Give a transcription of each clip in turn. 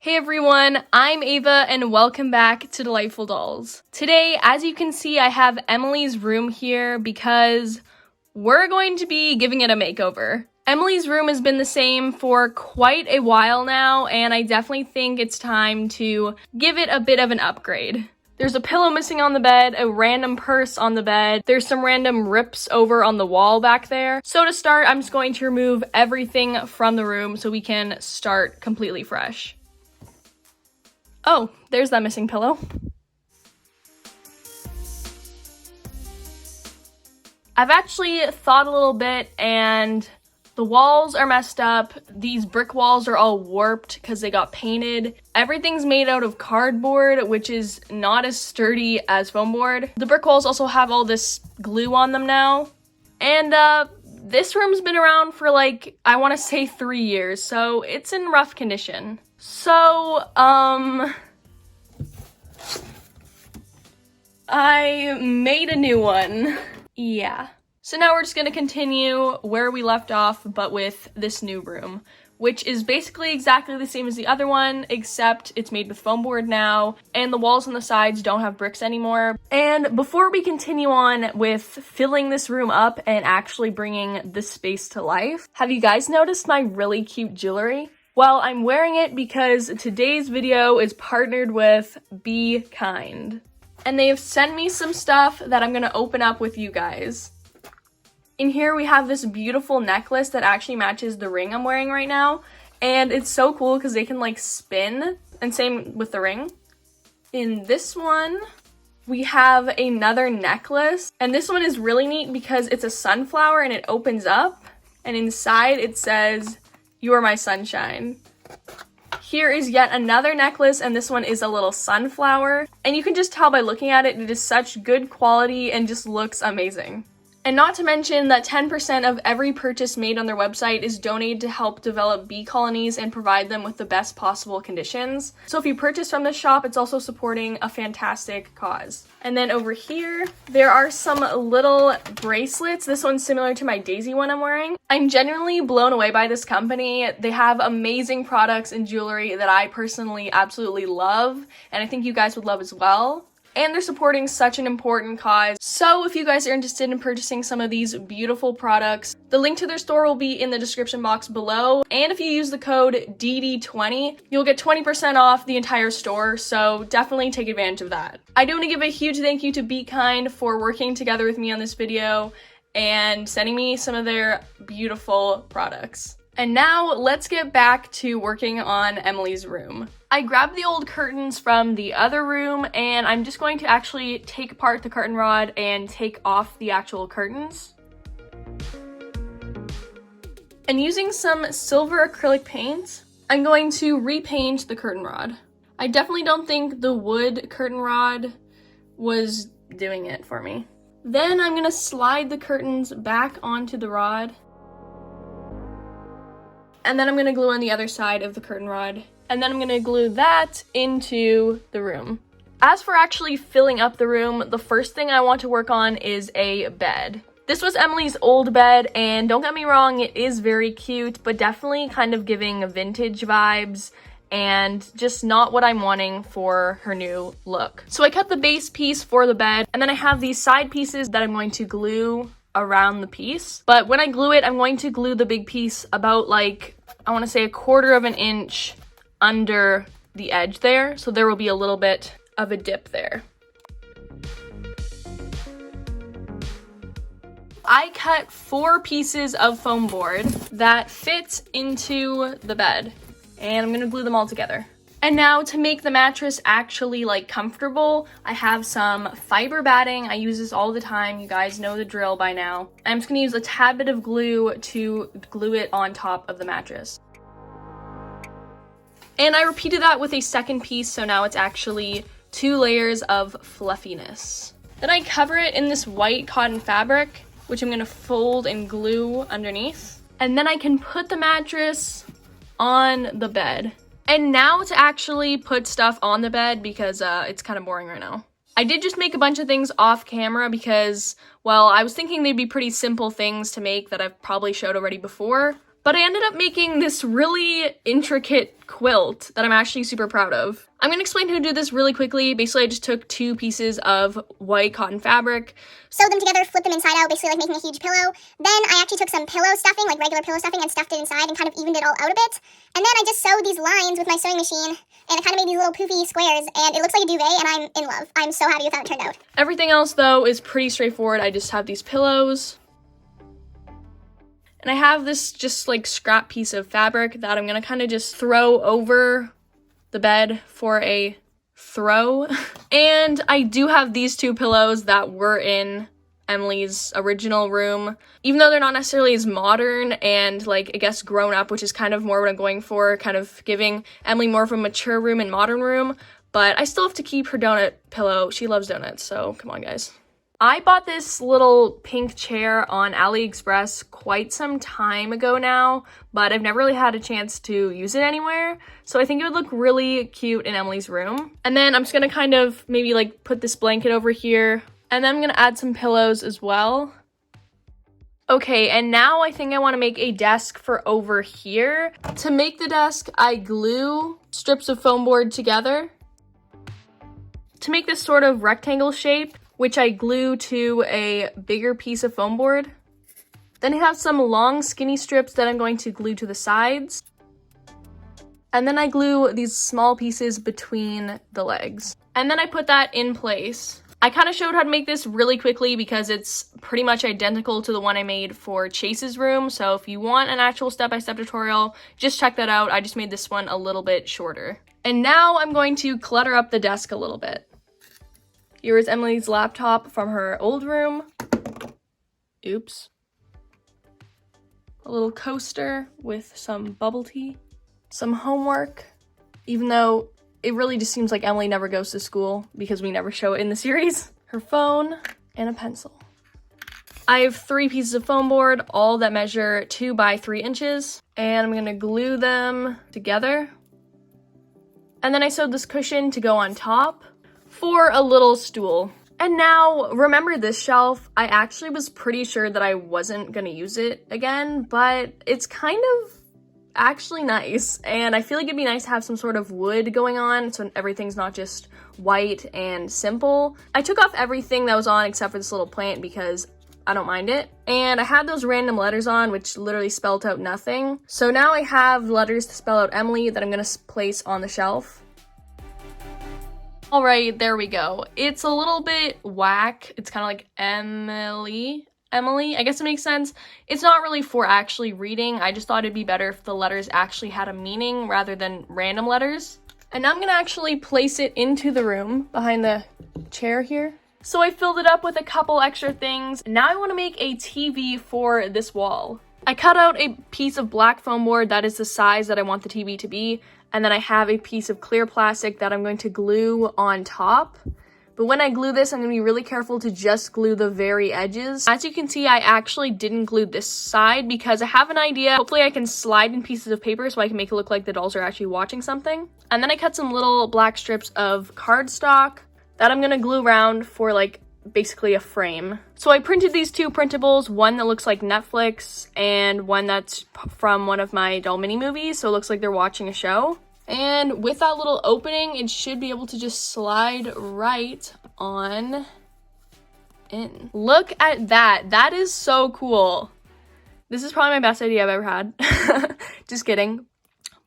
Hey everyone, I'm Ava and welcome back to Delightful Dolls. Today, as you can see, I have Emily's room here because we're going to be giving it a makeover. Emily's room has been the same for quite a while now, and I definitely think it's time to give it a bit of an upgrade. There's a pillow missing on the bed, a random purse on the bed, there's some random rips over on the wall back there. So to start, I'm just going to remove everything from the room so we can start completely fresh. Oh, there's that missing pillow. I've actually thought a little bit and the walls are messed up. These brick walls are all warped because they got painted. Everything's made out of cardboard, which is not as sturdy as foam board. The brick walls also have all this glue on them now. And this room's been around for like, I want to say 3 years, so it's in rough condition. So, I made a new one. Yeah. So now we're just gonna continue where we left off, but with this new room, which is basically exactly the same as the other one, except it's made with foam board now, and the walls on the sides don't have bricks anymore. And before we continue on with filling this room up and actually bringing this space to life, have you guys noticed my really cute jewelry? Well, I'm wearing it because today's video is partnered with Be Kind. And they have sent me some stuff that I'm gonna open up with you guys. In here we have this beautiful necklace that actually matches the ring I'm wearing right now. And it's so cool because they can like spin, and same with the ring. In this one, we have another necklace. And this one is really neat because it's a sunflower and it opens up. And inside it says, "You are my sunshine." Here is yet another necklace, and this one is a little sunflower. And you can just tell by looking at it, it is such good quality and just looks amazing. And not to mention that 10% of every purchase made on their website is donated to help develop bee colonies and provide them with the best possible conditions. So if you purchase from this shop, it's also supporting a fantastic cause. And then over here, there are some little bracelets. This one's similar to my Daisy one I'm wearing. I'm genuinely blown away by this company. They have amazing products and jewelry that I personally absolutely love, and I think you guys would love as well. And they're supporting such an important cause. So if you guys are interested in purchasing some of these beautiful products, the link to their store will be in the description box below. And if you use the code DD20, you'll get 20% off the entire store. So definitely take advantage of that. I do want to give a huge thank you to Be Kind for working together with me on this video and sending me some of their beautiful products. And now let's get back to working on Emily's room. I grabbed the old curtains from the other room and I'm just going to actually take apart the curtain rod and take off the actual curtains. And using some silver acrylic paint, I'm going to repaint the curtain rod. I definitely don't think the wood curtain rod was doing it for me. Then I'm gonna slide the curtains back onto the rod. And then I'm gonna glue on the other side of the curtain rod. And then I'm gonna glue that into the room. As for actually filling up the room, the first thing I want to work on is a bed. This was Emily's old bed, and don't get me wrong, it is very cute, but definitely kind of giving vintage vibes and just not what I'm wanting for her new look. So I cut the base piece for the bed, and then I have these side pieces that I'm going to glue around the piece. But when I glue it, I'm going to glue the big piece about like, I want to say 1/4 of an inch under the edge there, so there will be a little bit of a dip there. I cut 4 pieces of foam board that fit into the bed, and I'm gonna glue them all together. And now to make the mattress actually like comfortable, I have some fiber batting. I use this all the time. You guys know the drill by now. I'm just gonna use a tad bit of glue to glue it on top of the mattress. And I repeated that with a second piece, so now it's actually 2 layers of fluffiness. Then I cover it in this white cotton fabric, which I'm gonna fold and glue underneath. And then I can put the mattress on the bed. And now to actually put stuff on the bed because it's kind of boring right now. I did just make a bunch of things off camera because, well, I was thinking they'd be pretty simple things to make that I've probably showed already before. But I ended up making this really intricate quilt that I'm actually super proud of. I'm gonna explain how to do this really quickly. Basically, I just took 2 pieces of white cotton fabric, sewed them together, flipped them inside out, basically like making a huge pillow. Then I actually took some pillow stuffing, like regular pillow stuffing, and stuffed it inside and kind of evened it all out a bit. And then I just sewed these lines with my sewing machine, and it kind of made these little poofy squares, and it looks like a duvet, and I'm in love. I'm so happy with how it turned out. Everything else, though, is pretty straightforward. I just have these pillows. And I have this just like scrap piece of fabric that I'm gonna kind of just throw over the bed for a throw. And I do have these 2 pillows that were in Emily's original room. Even though they're not necessarily as modern and like, I guess, grown up, which is kind of more what I'm going for, kind of giving Emily more of a mature room and modern room. But I still have to keep her donut pillow. She loves donuts, so come on, guys. I bought this little pink chair on AliExpress quite some time ago now, but I've never really had a chance to use it anywhere. So I think it would look really cute in Emily's room. And then I'm just gonna kind of maybe like put this blanket over here, and then I'm gonna add some pillows as well. Okay, and now I think I wanna make a desk for over here. To make the desk, I glue strips of foam board together to make this sort of rectangle shape, which I glue to a bigger piece of foam board. Then I have some long skinny strips that I'm going to glue to the sides. And then I glue these small pieces between the legs. And then I put that in place. I kind of showed how to make this really quickly because it's pretty much identical to the one I made for Chase's room. So if you want an actual step-by-step tutorial, just check that out. I just made this one a little bit shorter. And now I'm going to clutter up the desk a little bit. Here is Emily's laptop from her old room. Oops. A little coaster with some bubble tea. Some homework, even though it really just seems like Emily never goes to school because we never show it in the series. Her phone and a pencil. I have 3 pieces of foam board, all that measure 2 by 3 inches, and I'm gonna glue them together. And then I sewed this cushion to go on top for a little stool. And now, remember this shelf? I actually was pretty sure that I wasn't gonna use it again, but it's kind of actually nice. And I feel like it'd be nice to have some sort of wood going on so everything's not just white and simple. I took off everything that was on except for this little plant because I don't mind it. And I had those random letters on, which literally spelled out nothing. So now I have letters to spell out Emily that I'm gonna place on the shelf. All right, there we go. It's a little bit whack. It's kind of like Emily, I guess it makes sense. It's not really for actually reading. I just thought it'd be better if the letters actually had a meaning rather than random letters. And now I'm gonna actually place it into the room behind the chair here. So I filled it up with a couple extra things. Now I wanna make a TV for this wall. I cut out a piece of black foam board that is the size that I want the TV to be. And then I have a piece of clear plastic that I'm going to glue on top. But when I glue this, I'm going to be really careful to just glue the very edges. As you can see, I actually didn't glue this side because I have an idea. Hopefully I can slide in pieces of paper so I can make it look like the dolls are actually watching something. And then I cut some little black strips of cardstock that I'm going to glue around for like basically a frame. So I printed these 2 printables, one that looks like Netflix and one that's from one of my doll mini movies, so it looks like they're watching a show. And with that little opening, it should be able to just slide right on in. Look at that. That is so cool. This is probably my best idea I've ever had. Just kidding.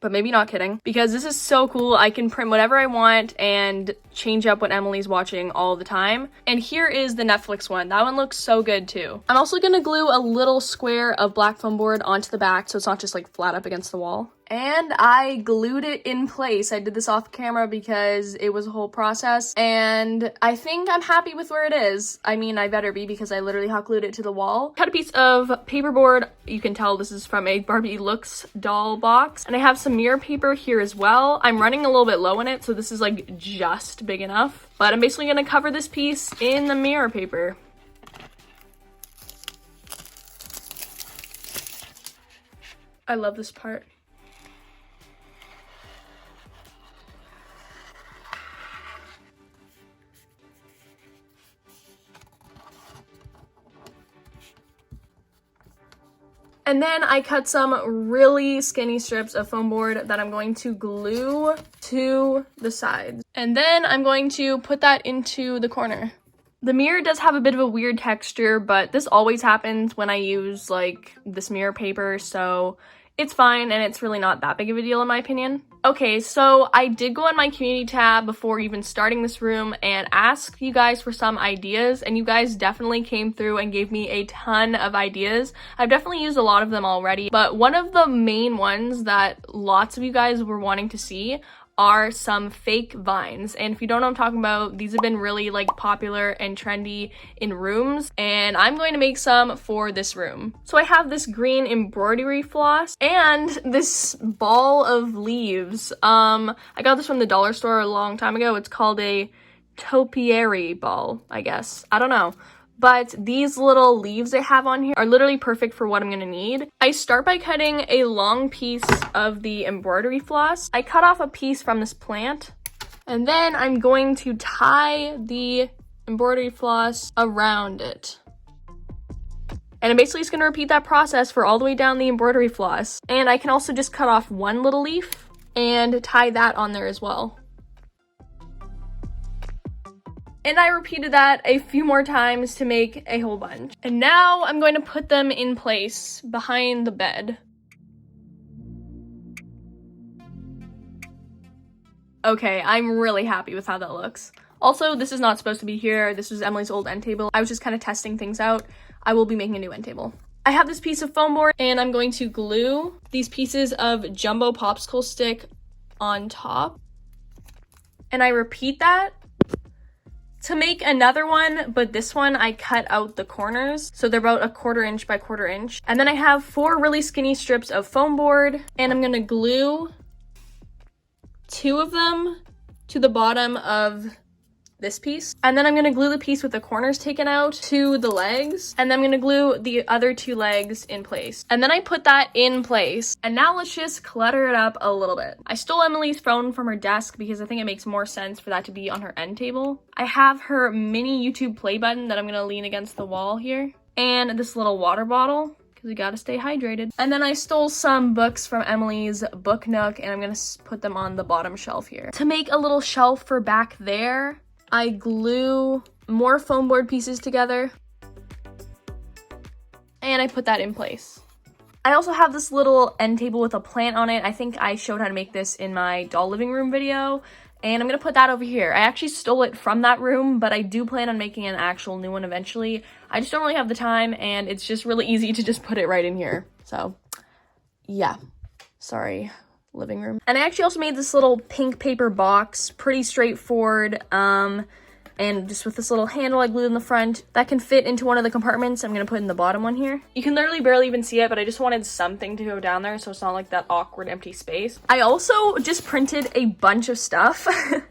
But maybe not kidding, because this is so cool. I can print whatever I want and change up what Emily's watching all the time. And here is the Netflix one. That one looks so good too. I'm also gonna glue a little square of black foam board onto the back so it's not just like flat up against the wall. And I glued it in place. I did this off camera because it was a whole process, and I think I'm happy with where it is. I mean, I better be because I literally hot glued it to the wall. Cut a piece of paperboard. You can tell this is from a Barbie Looks doll box. And I have some mirror paper here as well. I'm running a little bit low in it, so this is like just big enough. But I'm basically gonna cover this piece in the mirror paper. I love this part. And then I cut some really skinny strips of foam board that I'm going to glue to the sides. And then I'm going to put that into the corner. The mirror does have a bit of a weird texture, but this always happens when I use like this mirror paper, so it's fine and it's really not that big of a deal in my opinion. Okay, so I did go on my community tab before even starting this room and ask you guys for some ideas, and you guys definitely came through and gave me a ton of ideas. I've definitely used a lot of them already, but one of the main ones that lots of you guys were wanting to see are some fake vines. And if you don't know what I'm talking about, these have been really like popular and trendy in rooms, and I'm going to make some for this room. So I have this green embroidery floss and this ball of leaves. I got this from the dollar store a long time ago. It's called a topiary ball, I guess. I don't know. But these little leaves I have on here are literally perfect for what I'm gonna need. I start by cutting a long piece of the embroidery floss. I cut off a piece from this plant, and then I'm going to tie the embroidery floss around it. And I'm basically just gonna repeat that process for all the way down the embroidery floss. And I can also just cut off one little leaf and tie that on there as well. And I repeated that a few more times to make a whole bunch. And now I'm going to put them in place behind the bed. Okay, I'm really happy with how that looks. Also, this is not supposed to be here. This was Emily's old end table. I was just kind of testing things out. I will be making a new end table. I have this piece of foam board, and I'm going to glue these pieces of jumbo popsicle stick on top. And I repeat that to make another one, but this one I cut out the corners, so they're about 1/4 inch by 1/4 inch. And then I have 4 really skinny strips of foam board, and I'm gonna glue 2 of them to the bottom of this piece. And then I'm gonna glue the piece with the corners taken out to the legs, and then I'm gonna glue the other 2 legs in place. And then I put that in place. And now let's just clutter it up a little bit. I stole Emily's phone from her desk because I think it makes more sense for that to be on her end table. I have her mini YouTube play button that I'm gonna lean against the wall here, and this little water bottle, because we gotta stay hydrated. And then I stole some books from Emily's book nook, and I'm gonna put them on the bottom shelf here. To make a little shelf for back there, I glue more foam board pieces together, and I put that in place. I also have this little end table with a plant on it. I think I showed how to make this in my doll living room video, and I'm gonna put that over here. I actually stole it from that room, but I do plan on making an actual new one eventually. I just don't really have the time, and it's just really easy to just put it right in here. So, yeah. Sorry, living room. And I actually also made this little pink paper box, pretty straightforward, and just with this little handle I glued in the front that can fit into one of the compartments. I'm gonna put in the bottom one here. You can literally barely even see it, but I just wanted something to go down there so it's not like that awkward empty space. I also just printed a bunch of stuff.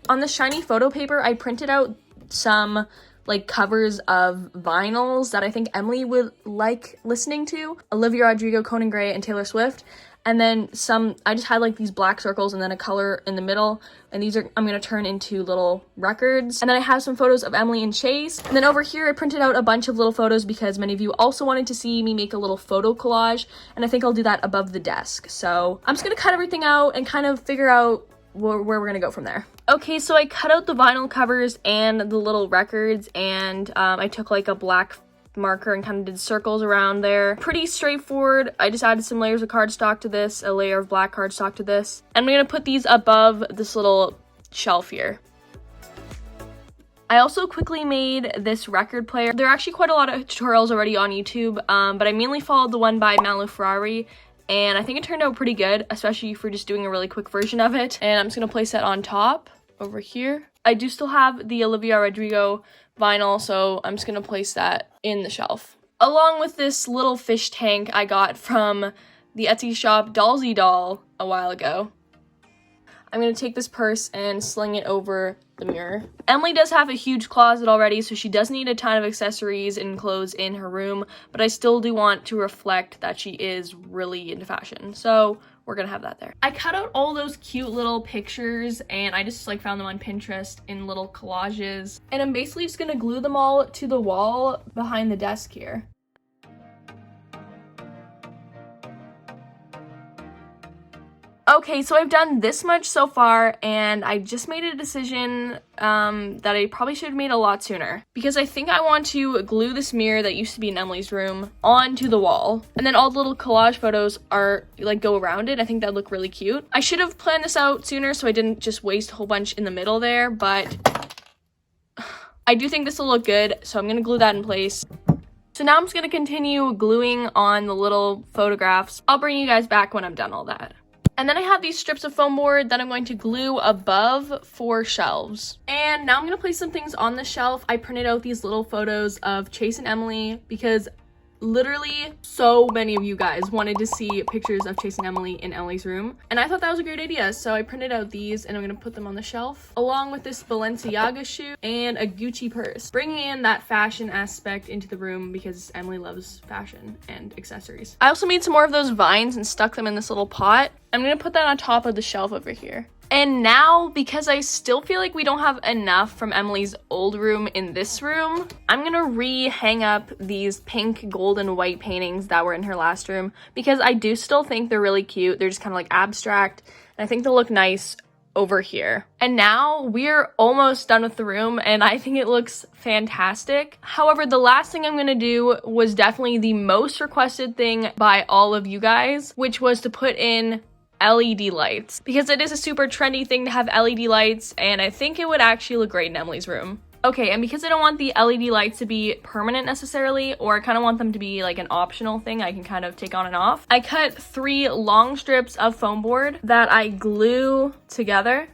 On the shiny photo paper, I printed out some like covers of vinyls that I think Emily would like listening to. Olivia Rodrigo, Conan Gray, and Taylor Swift. And then some, I just had like these black circles and then a color in the middle. And these are, I'm gonna turn into little records. And then I have some photos of Emily and Chase. And then over here, I printed out a bunch of little photos because many of you also wanted to see me make a little photo collage. And I think I'll do that above the desk. So I'm just gonna cut everything out and kind of figure out where we're gonna go from there. Okay, so I cut out the vinyl covers and the little records, and I took like a black marker and kind of did circles around there. Pretty straightforward. I just added some layers of cardstock to this, a layer of black cardstock to this. And I'm gonna put these above this little shelf here. I also quickly made this record player. There are actually quite a lot of tutorials already on YouTube, but I mainly followed the one by Malu Ferrari, and I think it turned out pretty good, especially for just doing a really quick version of it. And I'm just gonna place that on top over here. I do still have the Olivia Rodrigo vinyl, so I'm just gonna place that in the shelf. Along with this little fish tank I got from the Etsy shop Dollsy Doll a while ago. I'm gonna take this purse and sling it over the mirror. Emily does have a huge closet already, so she does need a ton of accessories and clothes in her room, but I still do want to reflect that she is really into fashion, so we're gonna have that there. I cut out all those cute little pictures, and I just like found them on Pinterest in little collages, and I'm basically just gonna glue them all to the wall behind the desk here. Okay, so I've done this much so far, and I just made a decision that I probably should have made a lot sooner. Because I think I want to glue this mirror that used to be in Emily's room onto the wall. And then all the little collage photos are, like, go around it. I think that'd look really cute. I should have planned this out sooner so I didn't just waste a whole bunch in the middle there, but I do think this will look good, so I'm gonna glue that in place. So now I'm just gonna continue gluing on the little photographs. I'll bring you guys back when I'm done all that. And then I have these strips of foam board that I'm going to glue above 4 shelves. And now I'm going to place some things on the shelf. I printed out these little photos of Chase and Emily because literally so many of you guys wanted to see pictures of Chase and Emily in Emily's room. And I thought that was a great idea. So I printed out these and I'm going to put them on the shelf along with this Balenciaga shoe and a Gucci purse, bringing in that fashion aspect into the room because Emily loves fashion and accessories. I also made some more of those vines and stuck them in this little pot. I'm going to put that on top of the shelf over here. And now, because I still feel like we don't have enough from Emily's old room in this room, I'm gonna re-hang up these pink, gold, and white paintings that were in her last room because I do still think they're really cute. They're just kind of like abstract, and I think they'll look nice over here. And now we're almost done with the room and I think it looks fantastic. However, the last thing I'm gonna do was definitely the most requested thing by all of you guys, which was to put in LED lights, because it is a super trendy thing to have LED lights and I think it would actually look great in Emily's room. Okay, and because I don't want the LED lights to be permanent necessarily, or I kind of want them to be like an optional thing I can kind of take on and off, I cut 3 long strips of foam board that I glue together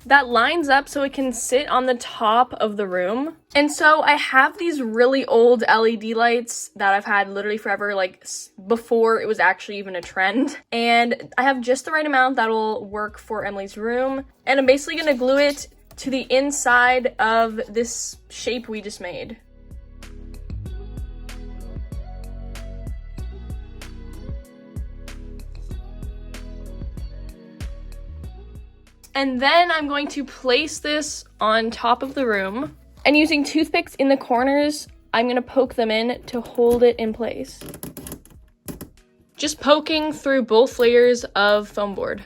that lines up so it can sit on the top of the room. And so I have these really old LED lights that I've had literally forever, like before it was actually even a trend. And I have just the right amount that will work for Emily's room. And I'm basically gonna glue it to the inside of this shape we just made. And then I'm going to place this on top of the room. And using toothpicks in the corners, I'm gonna poke them in to hold it in place. Just poking through both layers of foam board.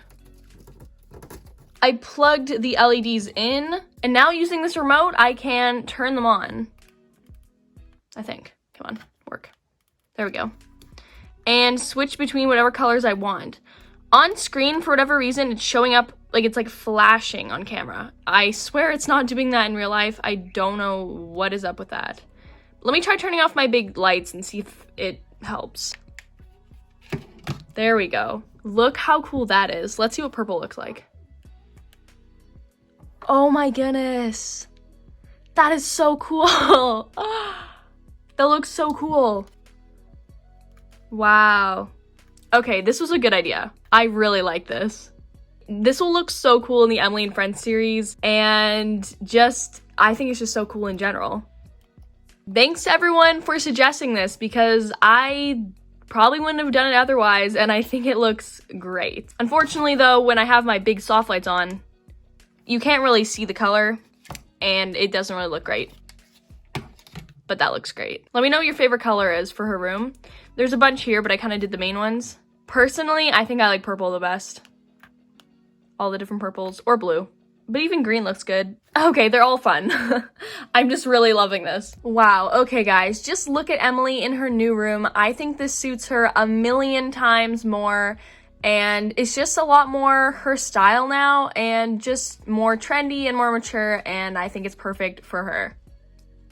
I plugged the LEDs in, and now using this remote, I can turn them on. I think. Come on, work. There we go. And switch between whatever colors I want. On screen, for whatever reason, it's showing up like it's like flashing on camera. I swear it's not doing that in real life. I don't know what is up with that. Let me try turning off my big lights and see if it helps. There we go. Look how cool that is. Let's see what purple looks like. Oh my goodness. That is so cool. That looks so cool. Wow. Okay, this was a good idea. I really like this. This will look so cool in the Emily and Friends series, and just, I think it's just so cool in general. Thanks to everyone for suggesting this, because I probably wouldn't have done it otherwise, and I think it looks great. Unfortunately though, when I have my big soft lights on, you can't really see the color, and it doesn't really look great. But that looks great. Let me know what your favorite color is for her room. There's a bunch here, but I kind of did the main ones. Personally, I think I like purple the best. All the different purples, or blue. But even green looks good. Okay, they're all fun. I'm just really loving this. Wow, okay guys, just look at Emily in her new room. I think this suits her a million times more, and it's just a lot more her style now, and just more trendy and more mature, and I think it's perfect for her.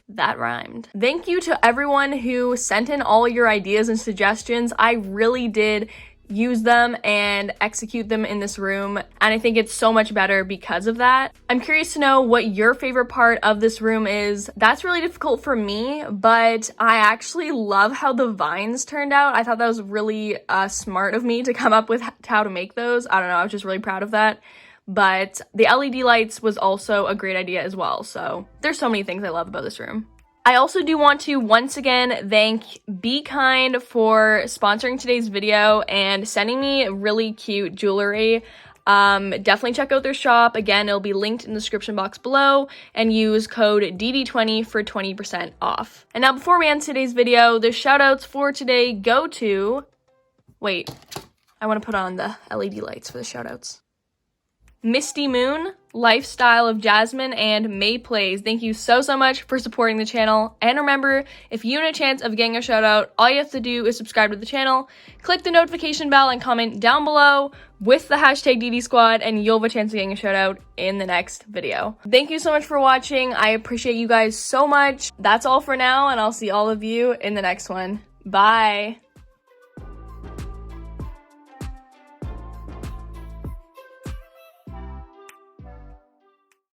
That rhymed. Thank you to everyone who sent in all your ideas and suggestions. I really did use them and execute them in this room, and I think it's so much better because of that. I'm curious to know what your favorite part of this room is. That's really difficult for me, but I actually love how the vines turned out. I thought that was really smart of me to come up with how to make those. I don't know, I was just really proud of that. But the LED lights was also a great idea as well, so there's so many things I love about this room. I also do want to once again thank Be Kind for sponsoring today's video and sending me really cute jewelry. Definitely check out their shop. Again, it'll be linked in the description box below, and use code DD20 for 20% off. And now before we end today's video, the shoutouts for today go to... Wait, I want to put on the LED lights for the shoutouts. Misty Moon, Lifestyle of Jasmine, and May Plays. Thank you so much for supporting the channel. And remember, if you want a chance of getting a shout out, all you have to do is subscribe to the channel, click the notification bell, and comment down below with the hashtag DD Squad, and you'll have a chance of getting a shout out in the next video. Thank you so much for watching. I appreciate you guys so much. That's all for now, and I'll see all of you in the next one. Bye.